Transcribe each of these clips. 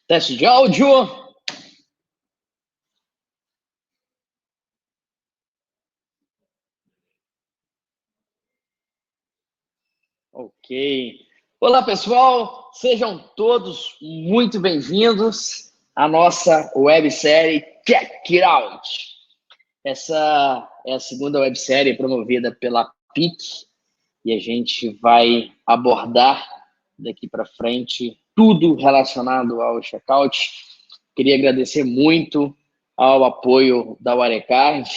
Teste de áudio. Ok. Olá, pessoal. Sejam todos muito bem-vindos à nossa websérie Check It Out. Essa é a segunda websérie promovida pela PIC e a gente vai abordar daqui para frente tudo relacionado ao checkout. Queria agradecer muito ao apoio da Wirecard,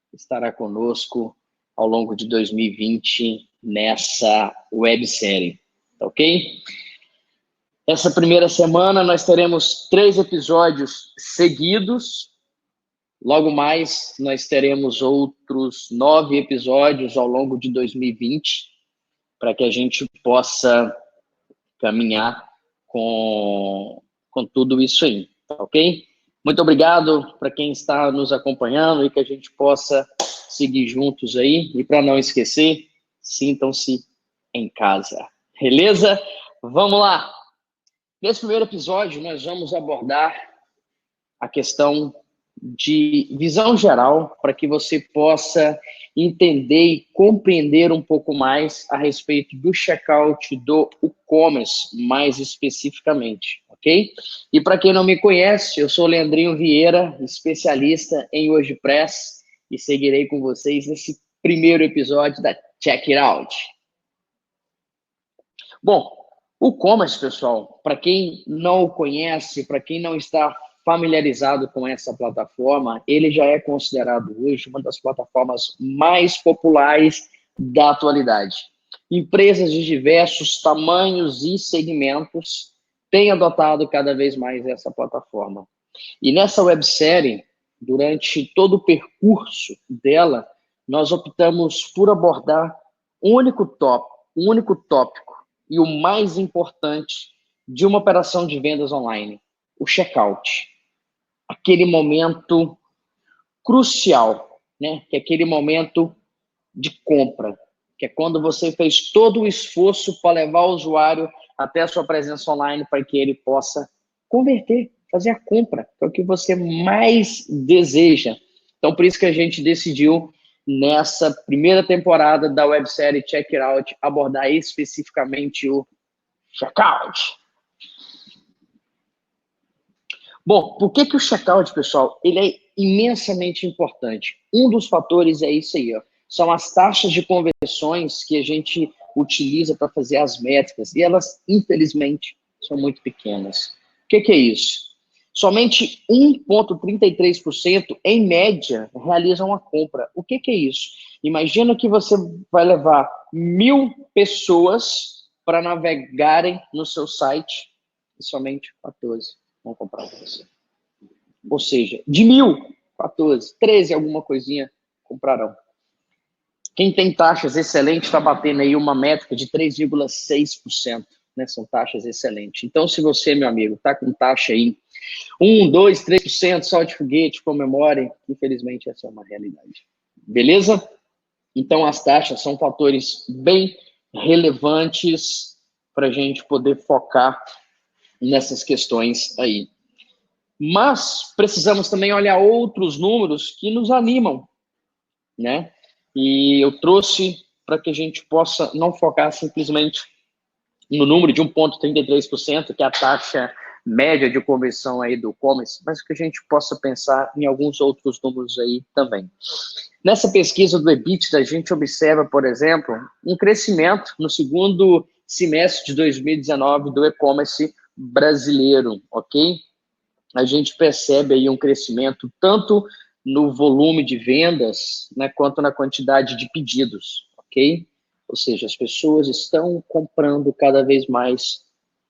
que estará conosco ao longo de 2020 nessa websérie, ok? Essa primeira semana nós teremos 3 episódios seguidos. Logo mais, nós teremos outros 9 episódios ao longo de 2020, para que a gente possa caminhar com tudo isso aí, ok? Muito obrigado para quem está nos acompanhando e que a gente possa seguir juntos aí. E para não esquecer, sintam-se em casa, beleza? Vamos lá! Nesse primeiro episódio, nós vamos abordar a questão de visão geral para que você possa entender e compreender um pouco mais a respeito do checkout do e-commerce, mais especificamente, ok? E para quem não me conhece, eu sou Leandrinho Vieira, especialista em WordPress, e seguirei com vocês nesse primeiro episódio da Check It Out. Bom, o e-commerce, pessoal, para quem não o conhece, para quem não está familiarizado com essa plataforma, ele já é considerado hoje uma das plataformas mais populares da atualidade. Empresas de diversos tamanhos e segmentos têm adotado cada vez mais essa plataforma. E nessa websérie, durante todo o percurso dela, nós optamos por abordar um único tópico e o mais importante de uma operação de vendas online, o checkout. Aquele momento crucial, né? Que é aquele momento de compra, que é quando você fez todo o esforço para levar o usuário até a sua presença online para que ele possa converter, fazer a compra, que é o que você mais deseja. Então, por isso que a gente decidiu, nessa primeira temporada da websérie Check It Out, abordar especificamente o checkout. Bom, por que o checkout, pessoal, ele é imensamente importante? Um dos fatores é isso aí, ó, são as taxas de conversões que a gente utiliza para fazer as métricas, e elas, infelizmente, são muito pequenas. O que é isso? Somente 1,33% em média realizam a compra. O que é isso? Imagina que você vai levar 1.000 pessoas para navegarem no seu site e somente 14 vão comprar com você. Ou seja, de 1.000, 14, 13, alguma coisinha comprarão. Quem tem taxas excelentes está batendo aí uma métrica de 3,6%, né? São taxas excelentes. Então, se você, meu amigo, está com taxa aí 1, 2, 3%, só de foguete, comemore, infelizmente essa é uma realidade. Beleza? Então, as taxas são fatores bem relevantes para a gente poder focar nessas questões aí. Mas precisamos também olhar outros números que nos animam, né? E eu trouxe para que a gente possa não focar simplesmente no número de 1,33%, que é a taxa média de conversão aí do e-commerce, mas que a gente possa pensar em alguns outros números aí também. Nessa pesquisa do EBITDA, a gente observa, por exemplo, um crescimento no segundo semestre de 2019 do e-commerce brasileiro, ok? A gente percebe aí um crescimento tanto no volume de vendas, né, quanto na quantidade de pedidos, ok? Ou seja, as pessoas estão comprando cada vez mais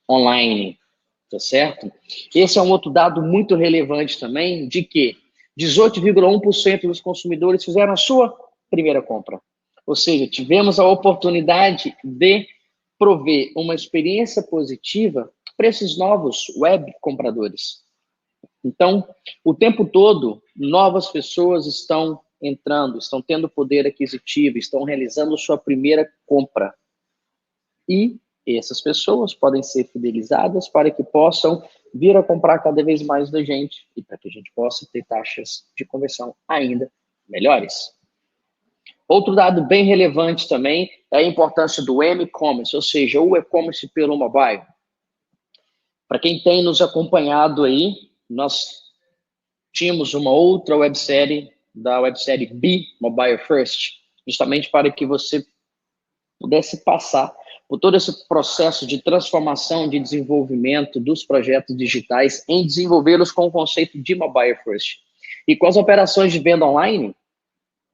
online, tá certo? Esse é um outro dado muito relevante também, de que 18,1% dos consumidores fizeram a sua primeira compra. Ou seja, tivemos a oportunidade de prover uma experiência positiva para esses novos web compradores. Então, o tempo todo, novas pessoas estão entrando, estão tendo poder aquisitivo, estão realizando sua primeira compra. E essas pessoas podem ser fidelizadas para que possam vir a comprar cada vez mais da gente e para que a gente possa ter taxas de conversão ainda melhores. Outro dado bem relevante também é a importância do m-commerce, ou seja, o e-commerce pelo mobile. Para quem tem nos acompanhado aí, nós tínhamos uma outra websérie, da websérie Be Mobile First, justamente para que você pudesse passar por todo esse processo de transformação, de desenvolvimento dos projetos digitais em desenvolvê-los com o conceito de Mobile First. E com as operações de venda online,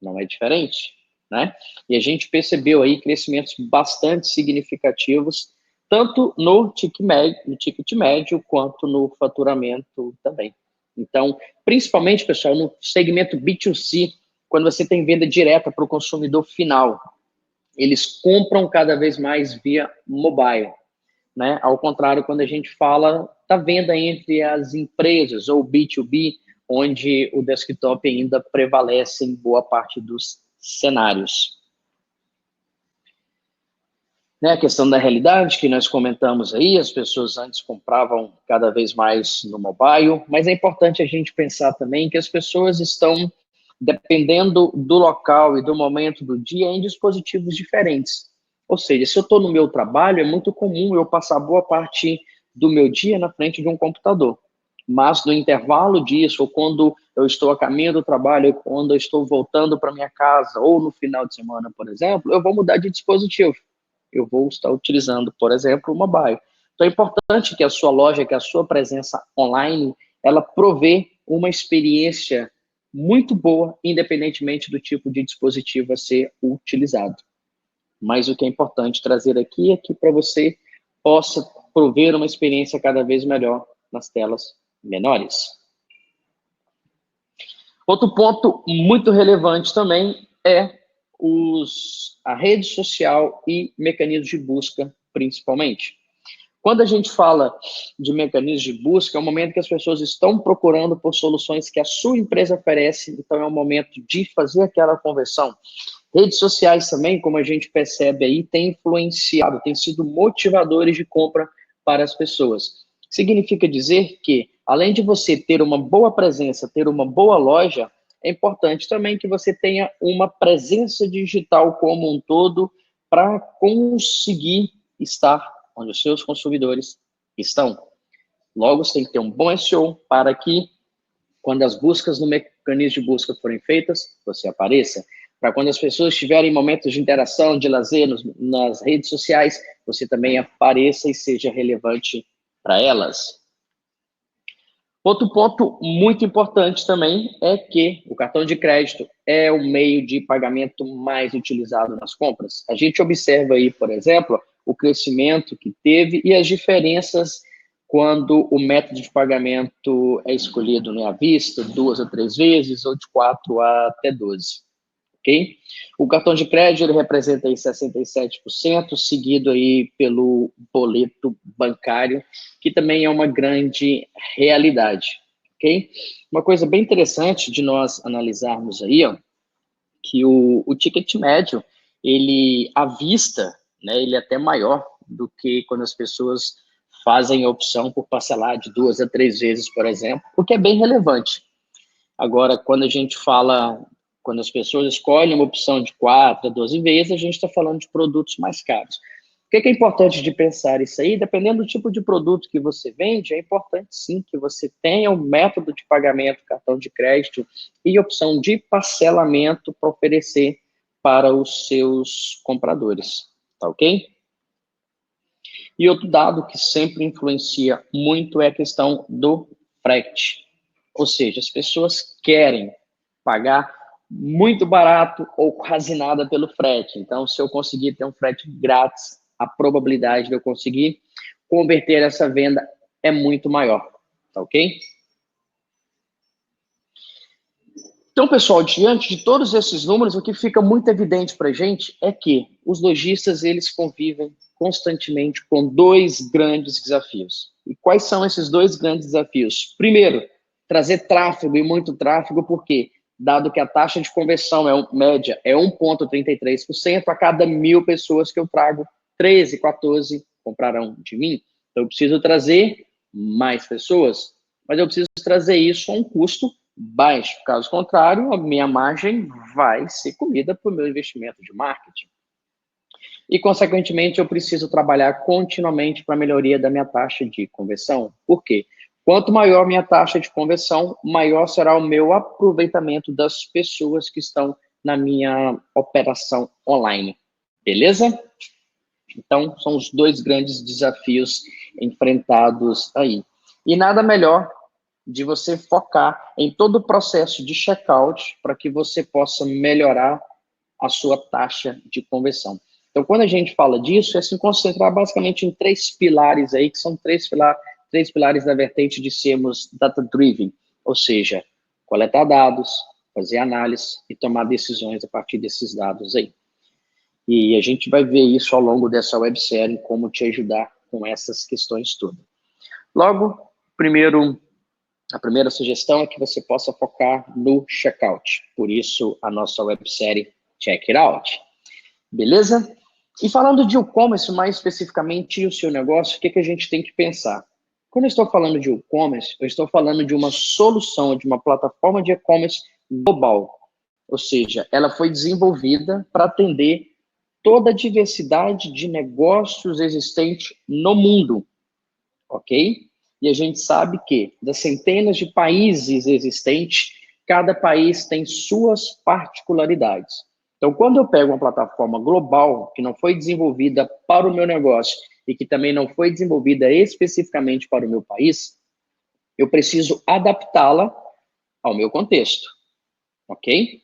não é diferente, né? E a gente percebeu aí crescimentos bastante significativos, tanto no ticket médio quanto no faturamento também. Então, principalmente, pessoal, no segmento B2C, quando você tem venda direta para o consumidor final, eles compram cada vez mais via mobile, né? Ao contrário, quando a gente fala da venda entre as empresas ou B2B, onde o desktop ainda prevalece em boa parte dos cenários. Né, a questão da realidade que nós comentamos aí, as pessoas antes compravam cada vez mais no mobile, mas é importante a gente pensar também que as pessoas estão, dependendo do local e do momento do dia, em dispositivos diferentes. Ou seja, se eu estou no meu trabalho, é muito comum eu passar boa parte do meu dia na frente de um computador. Mas no intervalo disso, ou quando eu estou a caminho do trabalho, ou quando eu estou voltando para minha casa, ou no final de semana, por exemplo, eu vou mudar de dispositivo. Eu vou estar utilizando, por exemplo, o mobile. Então é importante que a sua loja, que a sua presença online, ela provê uma experiência muito boa, independentemente do tipo de dispositivo a ser utilizado. Mas o que é importante trazer aqui é que para você possa prover uma experiência cada vez melhor nas telas menores. Outro ponto muito relevante também é a rede social e mecanismos de busca, principalmente. Quando a gente fala de mecanismos de busca, é o momento que as pessoas estão procurando por soluções que a sua empresa oferece, então é o momento de fazer aquela conversão. Redes sociais também, como a gente percebe aí, têm influenciado, têm sido motivadores de compra para as pessoas. Significa dizer que, além de você ter uma boa presença, ter uma boa loja, é importante também que você tenha uma presença digital como um todo para conseguir estar onde os seus consumidores estão. Logo, você tem que ter um bom SEO para que, quando as buscas no mecanismo de busca forem feitas, você apareça. Para quando as pessoas tiverem momentos de interação, de lazer nas redes sociais, você também apareça e seja relevante para elas. Outro ponto muito importante também é que o cartão de crédito é o meio de pagamento mais utilizado nas compras. A gente observa aí, por exemplo, o crescimento que teve e as diferenças quando o método de pagamento é escolhido, né, à vista, 2 a 3 vezes, ou de 4 a até 12. Okay? O cartão de crédito ele representa aí 67%, seguido aí pelo boleto bancário, que também é uma grande realidade. Okay? Uma coisa bem interessante de nós analisarmos aí, ó, que o ticket médio, ele à vista, né, ele é até maior do que quando as pessoas fazem a opção por parcelar de 2 a 3 vezes, por exemplo, o que é bem relevante. Agora, quando a gente fala, quando as pessoas escolhem uma opção de 4 a 12 vezes, a gente está falando de produtos mais caros. O que é importante de pensar isso aí? Dependendo do tipo de produto que você vende, é importante sim que você tenha um método de pagamento, cartão de crédito e opção de parcelamento para oferecer para os seus compradores, tá ok? E outro dado que sempre influencia muito é a questão do frete. Ou seja, as pessoas querem pagar muito barato ou quase nada pelo frete. Então, se eu conseguir ter um frete grátis, a probabilidade de eu conseguir converter essa venda é muito maior, tá ok? Então, pessoal, diante de todos esses números, o que fica muito evidente para a gente é que os lojistas, eles convivem constantemente com dois grandes desafios. E quais são esses dois grandes desafios? Primeiro, trazer tráfego e muito tráfego, porque, dado que a taxa de conversão média é 1,33%, a cada 1.000 pessoas que eu trago, 13, 14 comprarão de mim. Então, eu preciso trazer mais pessoas, mas eu preciso trazer isso a um custo baixo. Caso contrário, a minha margem vai ser comida para o meu investimento de marketing. E, consequentemente, eu preciso trabalhar continuamente para a melhoria da minha taxa de conversão. Por quê? Quanto maior minha taxa de conversão, maior será o meu aproveitamento das pessoas que estão na minha operação online. Beleza? Então, são os dois grandes desafios enfrentados aí. E nada melhor de você focar em todo o processo de checkout para que você possa melhorar a sua taxa de conversão. Então, quando a gente fala disso, é se concentrar basicamente em 3 pilares aí, que são três pilares da vertente de sermos data-driven, ou seja, coletar dados, fazer análise e tomar decisões a partir desses dados aí. E a gente vai ver isso ao longo dessa websérie, como te ajudar com essas questões todas. Logo, a primeira sugestão é que você possa focar no checkout. Por isso, a nossa websérie Check It Out. Beleza? E falando de e-commerce, mais especificamente o seu negócio, o que a gente tem que pensar? Quando eu estou falando de e-commerce, eu estou falando de uma solução, de uma plataforma de e-commerce global. Ou seja, ela foi desenvolvida para atender toda a diversidade de negócios existentes no mundo, ok? E a gente sabe que das centenas de países existentes, cada país tem suas particularidades. Então, quando eu pego uma plataforma global, que não foi desenvolvida para o meu negócio e que também não foi desenvolvida especificamente para o meu país, eu preciso adaptá-la ao meu contexto, ok?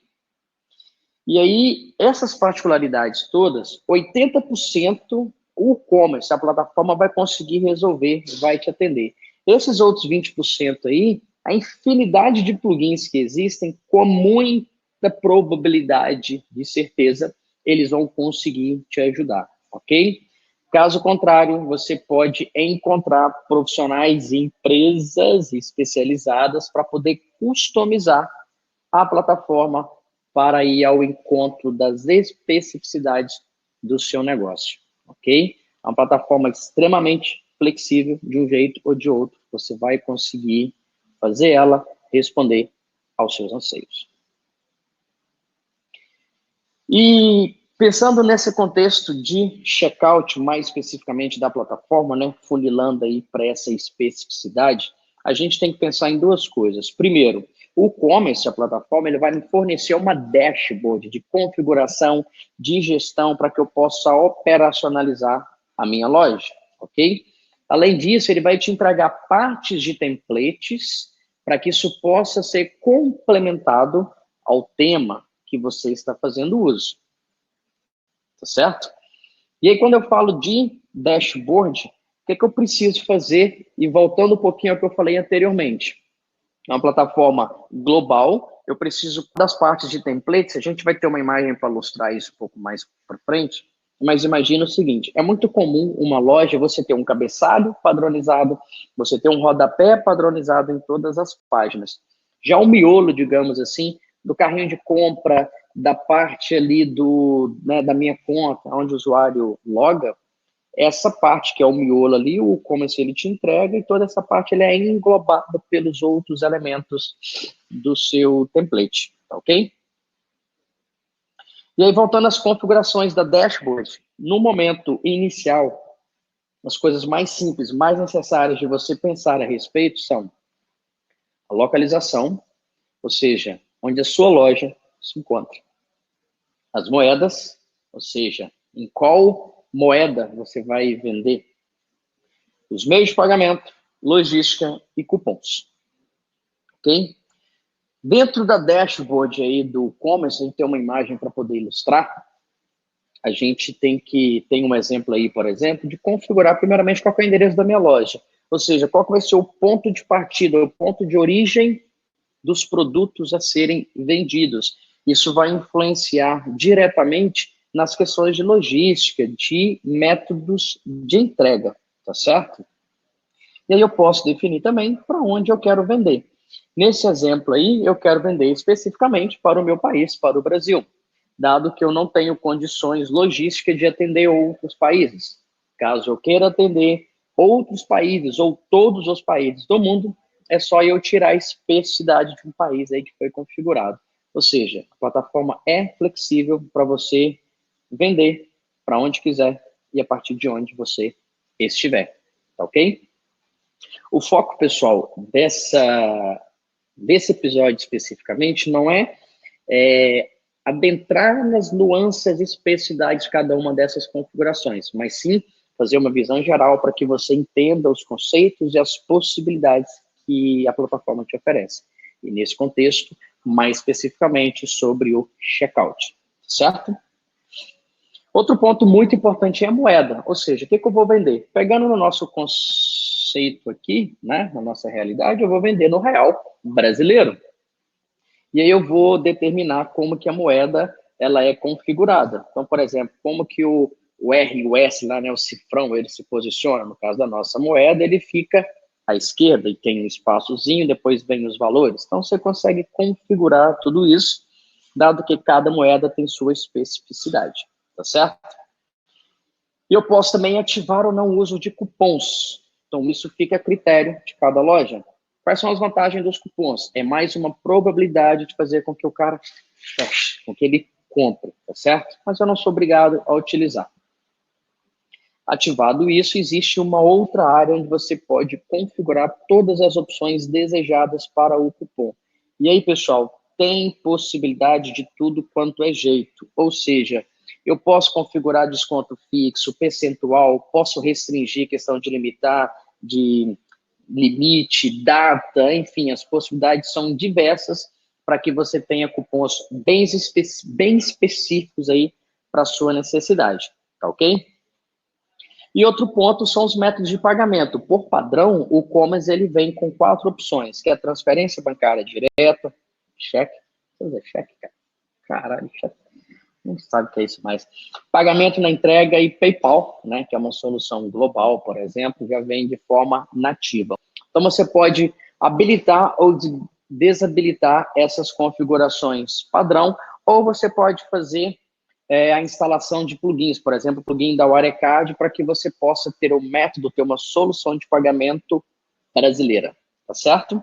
E aí, essas particularidades todas, 80% o e-commerce, a plataforma vai conseguir resolver, vai te atender. Esses outros 20% aí, a infinidade de plugins que existem, com muita probabilidade de certeza, eles vão conseguir te ajudar, ok? Caso contrário, você pode encontrar profissionais e empresas especializadas para poder customizar a plataforma para ir ao encontro das especificidades do seu negócio, ok? É uma plataforma extremamente flexível, de um jeito ou de outro, você vai conseguir fazer ela responder aos seus anseios. E pensando nesse contexto de checkout, mais especificamente da plataforma, né, funilando aí para essa especificidade, a gente tem que pensar em duas coisas. Primeiro, o e-commerce, a plataforma, ele vai me fornecer uma dashboard de configuração, de gestão, para que eu possa operacionalizar a minha loja, ok? Além disso, ele vai te entregar partes de templates para que isso possa ser complementado ao tema que você está fazendo uso. Tá certo? E aí, quando eu falo de dashboard, o que eu preciso fazer? E voltando um pouquinho ao que eu falei anteriormente. É uma plataforma global, eu preciso das partes de templates, a gente vai ter uma imagem para ilustrar isso um pouco mais para frente, mas imagina o seguinte, é muito comum uma loja você ter um cabeçalho padronizado, você ter um rodapé padronizado em todas as páginas. Já o miolo, digamos assim, do carrinho de compra, da parte ali né, da minha conta, onde o usuário loga, essa parte que é o miolo ali, o e-commerce ele te entrega e toda essa parte ele é englobada pelos outros elementos do seu template, ok? E aí, voltando às configurações da dashboard, no momento inicial, as coisas mais simples, mais necessárias de você pensar a respeito são a localização, ou seja, onde a sua loja se encontra. As moedas, ou seja, em qual moeda você vai vender. Os meios de pagamento, logística e cupons. Ok? Dentro da dashboard aí do e-commerce, a gente tem uma imagem para poder ilustrar. A gente tem um exemplo aí, por exemplo, de configurar primeiramente qual é o endereço da minha loja. Ou seja, qual vai ser o ponto de partida, o ponto de origem dos produtos a serem vendidos. Isso vai influenciar diretamente nas questões de logística, de métodos de entrega, tá certo? E aí eu posso definir também para onde eu quero vender. Nesse exemplo aí, eu quero vender especificamente para o meu país, para o Brasil, dado que eu não tenho condições logísticas de atender outros países. Caso eu queira atender outros países ou todos os países do mundo, é só eu tirar a especificidade de um país aí que foi configurado. Ou seja, a plataforma é flexível para você vender para onde quiser e a partir de onde você estiver, tá ok? O foco, pessoal, desse episódio especificamente não é adentrar nas nuances e especificidades de cada uma dessas configurações, mas sim fazer uma visão geral para que você entenda os conceitos e as possibilidades que a plataforma te oferece. E nesse contexto, mais especificamente sobre o checkout, certo? Outro ponto muito importante é a moeda, ou seja, o que eu vou vender? Pegando no nosso conceito aqui, né, na nossa realidade, eu vou vender no real brasileiro. E aí eu vou determinar como que a moeda ela é configurada. Então, por exemplo, como que o R e o S, lá, né, o cifrão, ele se posiciona. No caso da nossa moeda, ele fica à esquerda e tem um espaçozinho, depois vem os valores. Então, você consegue configurar tudo isso, dado que cada moeda tem sua especificidade, tá certo? E eu posso também ativar ou não o uso de cupons. Então, isso fica a critério de cada loja. Quais são as vantagens dos cupons? É mais uma probabilidade de fazer com que o cara feche, com que ele compre, tá certo? Mas eu não sou obrigado a utilizar. Ativado isso, existe uma outra área onde você pode configurar todas as opções desejadas para o cupom. E aí, pessoal, tem possibilidade de tudo quanto é jeito. Ou seja, eu posso configurar desconto fixo, percentual, posso restringir questão de limitar, de limite, data, enfim, as possibilidades são diversas para que você tenha cupons bem específicos aí para a sua necessidade, tá ok? E outro ponto são os métodos de pagamento. Por padrão, o Commerce ele vem com 4 opções, que é a transferência bancária direta, cheque, cheque, cara. Caralho, cheque. Não sabe o que é isso mais. Pagamento na entrega e PayPal, né, que é uma solução global, por exemplo, já vem de forma nativa. Então, você pode habilitar ou desabilitar essas configurações padrão, ou você pode fazer a instalação de plugins, por exemplo, o plugin da Wirecard, para que você possa ter um método, ter uma solução de pagamento brasileira, tá certo?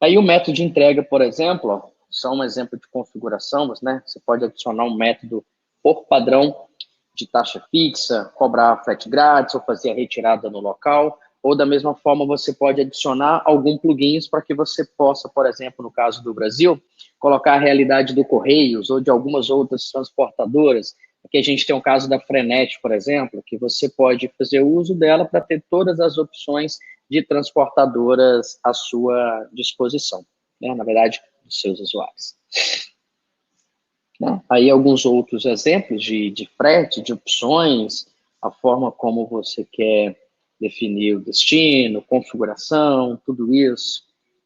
Aí o método de entrega, por exemplo, ó, só um exemplo de configuração, né? Você pode adicionar um método por padrão de taxa fixa, cobrar frete grátis ou fazer a retirada no local, ou da mesma forma você pode adicionar algum plugins para que você possa, por exemplo, no caso do Brasil, colocar a realidade do Correios ou de algumas outras transportadoras. Aqui a gente tem o caso da Frenet, por exemplo, que você pode fazer uso dela para ter todas as opções de transportadoras à sua disposição, né? Na verdade, dos seus usuários. Né? Aí alguns outros exemplos de frete, de opções, a forma como você quer definir o destino, configuração, tudo isso.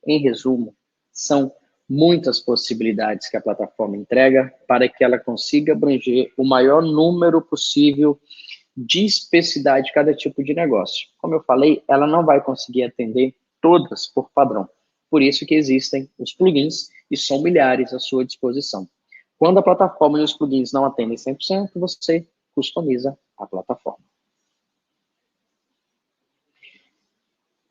Em resumo, são muitas possibilidades que a plataforma entrega para que ela consiga abranger o maior número possível de especificidade de cada tipo de negócio. Como eu falei, ela não vai conseguir atender todas por padrão. Por isso que existem os plugins e são milhares à sua disposição. Quando a plataforma e os plugins não atendem 100%, você customiza a plataforma.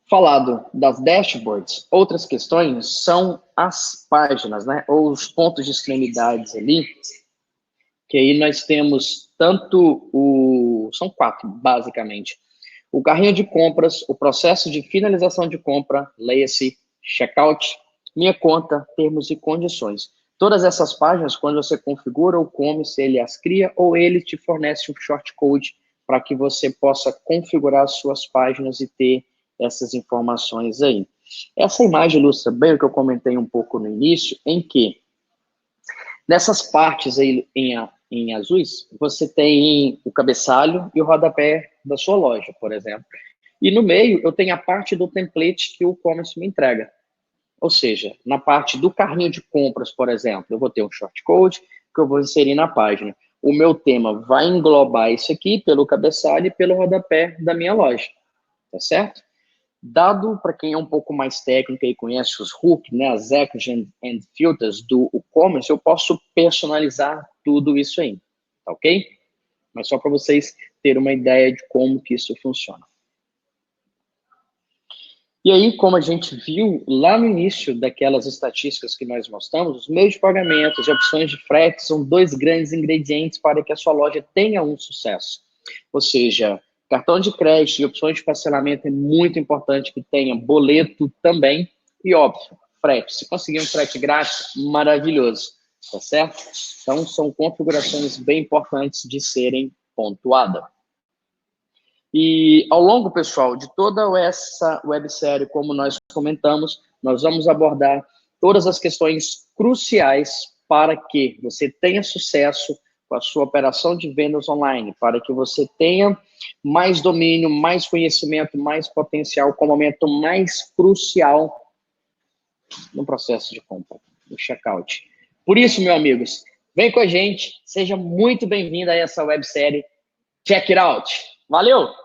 Falado das dashboards, outras questões são as páginas, né? Ou os pontos de extremidades ali, que aí nós temos tanto são 4, basicamente. O carrinho de compras, o processo de finalização de compra, leia-se checkout, minha conta, termos e condições. Todas essas páginas, quando você configura o Commerce, ele as cria ou ele te fornece um shortcode para que você possa configurar as suas páginas e ter essas informações aí. Essa imagem ilustra bem o que eu comentei um pouco no início, em que nessas partes aí em azuis, você tem o cabeçalho e o rodapé da sua loja, por exemplo. E no meio, eu tenho a parte do template que o Commerce me entrega. Ou seja, na parte do carrinho de compras, por exemplo, eu vou ter um shortcode que eu vou inserir na página. O meu tema vai englobar isso aqui pelo cabeçalho e pelo rodapé da minha loja, tá certo? Dado para quem é um pouco mais técnico e conhece os hooks, né, as actions and filters do e-commerce, eu posso personalizar tudo isso aí, tá ok? Mas só para vocês ter uma ideia de como que isso funciona. E aí, como a gente viu lá no início daquelas estatísticas que nós mostramos, os meios de pagamento, as opções de frete são dois grandes ingredientes para que a sua loja tenha um sucesso. Ou seja, cartão de crédito e opções de parcelamento é muito importante que tenha, boleto também, e óbvio, frete. Se conseguir um frete grátis, maravilhoso, tá certo? Então, são configurações bem importantes de serem pontuadas. E ao longo, pessoal, de toda essa websérie, como nós comentamos, nós vamos abordar todas as questões cruciais para que você tenha sucesso com a sua operação de vendas online, para que você tenha mais domínio, mais conhecimento, mais potencial com o momento mais crucial no processo de compra, no checkout. Por isso, meus amigos, vem com a gente, seja muito bem-vindo a essa websérie. Check it out! Valeu!